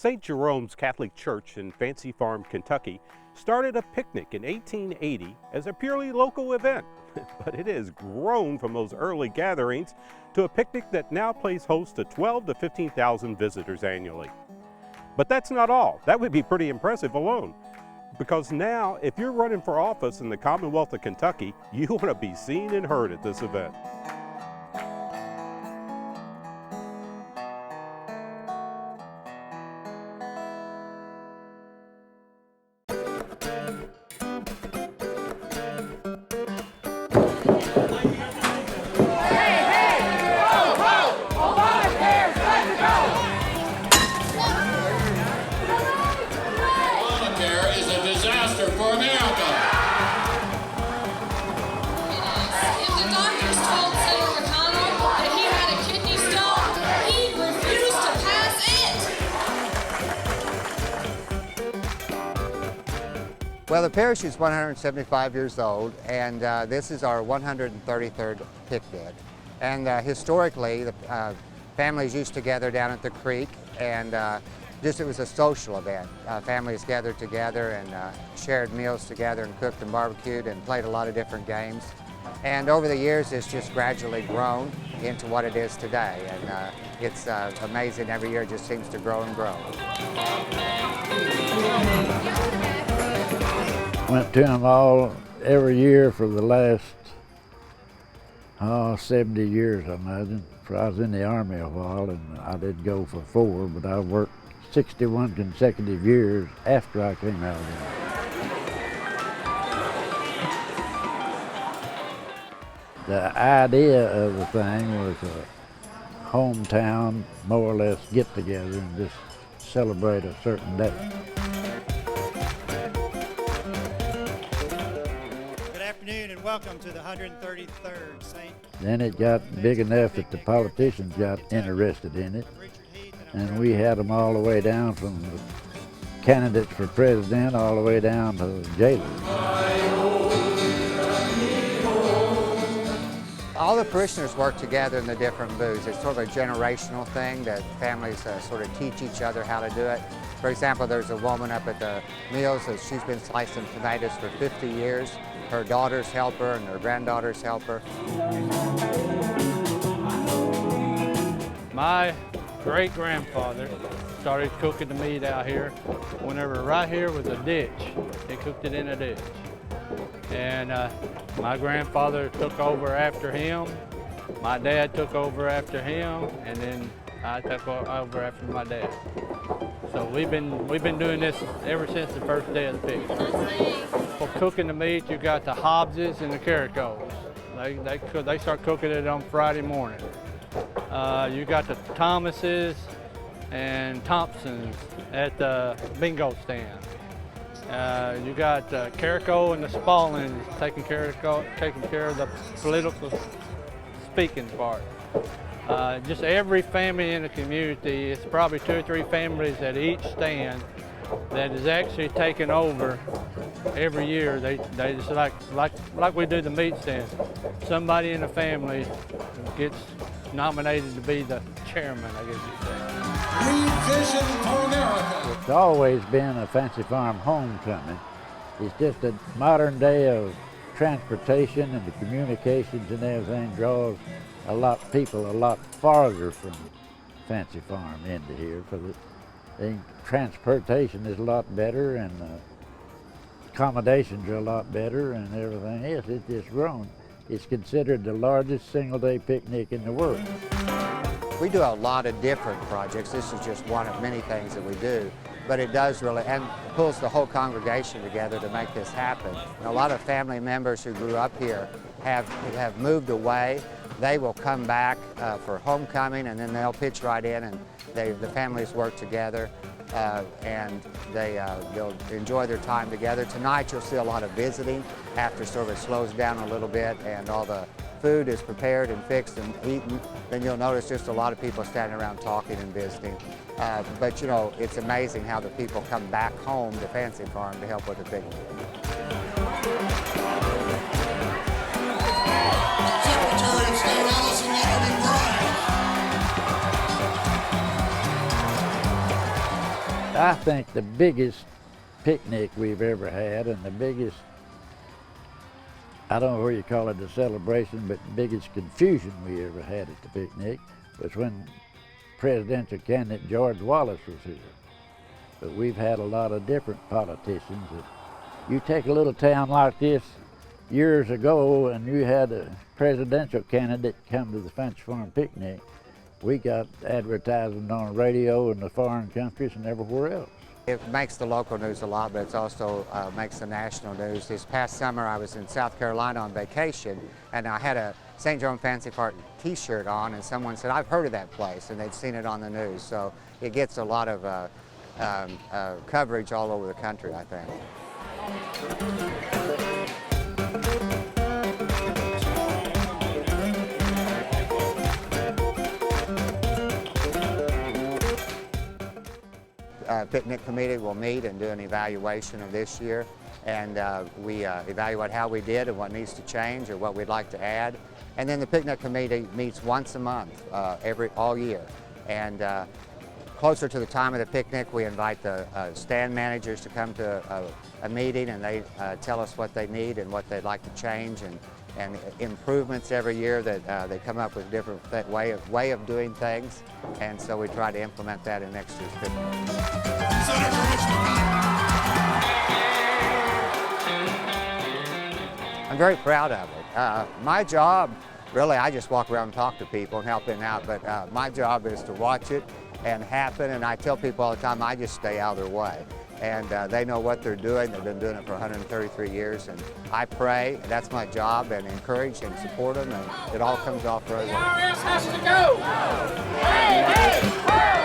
St. Jerome's Catholic Church in Fancy Farm, Kentucky, started a picnic in 1880 as a purely local event, but it has grown from those early gatherings to a picnic that now plays host to 12,000 to 15,000 visitors annually. But that's not all. That would be pretty impressive alone. Because now, if you're running for office in the Commonwealth of Kentucky, you want to be seen and heard at this event. Well, the parish is 175 years old, and this is our 133rd picnic. And historically, the families used to gather down at the creek, and it was a social event. Families gathered together and shared meals together and cooked and barbecued and played a lot of different games. And over the years, it's just gradually grown into what it is today. And it's amazing. Every year it just seems to grow and grow. Went to them every year for the last 70 years, I imagine. I was in the Army a while, and I did go for 4, but I worked 61 consecutive years after I came out of there. The idea of the thing was a hometown, more or less, get together and just celebrate a certain day. And welcome to the 133rd St. Then it got big enough that the politicians got interested in it, and we had them all the way down from the candidates for president all the way down to jailers. All the parishioners work together in the different booths. It's sort of a generational thing that families sort of teach each other how to do it. For example, there's a woman up at the meals that she's been slicing tomatoes for 50 years. Her daughters help her and her granddaughters help her. My great-grandfather started cooking the meat out here whenever right here was a ditch. They cooked it in a ditch. And my grandfather took over after him. My dad took over after him, and then I took over after my dad. So we've been doing this ever since the first day of the picnic. For cooking the meat, you got the Hobbses and the Carricos. They start cooking it on Friday morning. You got the Thomases and Thompsons at the bingo stand. You got Carrico and the Spallings taking care of the political speaking part. Just every family in the community, it's probably 2 or 3 families at each stand that is actually taken over every year. They just like we do the meat stand. Somebody in the family gets nominated to be the chairman, I guess you say. New Vision for America. It's always been a Fancy Farm homecoming. It's just a modern day of transportation and the communications and everything draws a lot of people a lot farther from Fancy Farm into here, because the transportation is a lot better and accommodations are a lot better and everything else. It's just grown. It's considered the largest single-day picnic in the world. We do a lot of different projects. This is just one of many things that we do, but it does really, and pulls the whole congregation together to make this happen. And a lot of family members who grew up here have moved away. They will come back for homecoming, and then they'll pitch right in, and the families work together, and they'll enjoy their time together. Tonight you'll see a lot of visiting after sort of it slows down a little bit and all the food is prepared and fixed and eaten. Then you'll notice just a lot of people standing around talking and visiting. But you know, it's amazing how the people come back home to Fancy Farm to help with the picnic. I think the biggest picnic we've ever had, and the biggest, I don't know where you call it a celebration, but the biggest confusion we ever had at the picnic was when presidential candidate George Wallace was here. But we've had a lot of different politicians. You take a little town like this years ago and you had a presidential candidate come to the Fancy Farm picnic, we got advertising on the radio in the foreign countries and everywhere else. It makes the local news a lot, but it also makes the national news. This past summer I was in South Carolina on vacation, and I had a St. Jerome Fancy Farm t-shirt on, and someone said, "I've heard of that place," and they'd seen it on the news. So it gets a lot of coverage all over the country, I think. Picnic committee will meet and do an evaluation of this year, and we evaluate how we did and what needs to change or what we'd like to add. And then the picnic committee meets once a month all year. And closer to the time of the picnic, we invite the stand managers to come to a meeting, and they tell us what they need and what they'd like to change, and improvements every year that they come up with different way of doing things, and so we try to implement that in next year's picnic. I'm very proud of it. My job, really, I just walk around and talk to people and help them out, but my job is to watch it and happen, and I tell people all the time, I just stay out of their way. And they know what they're doing. They've been doing it for 133 years, and I pray, and that's my job, and encourage and support them, and it all comes off really well. RS has to go! Hey, hey,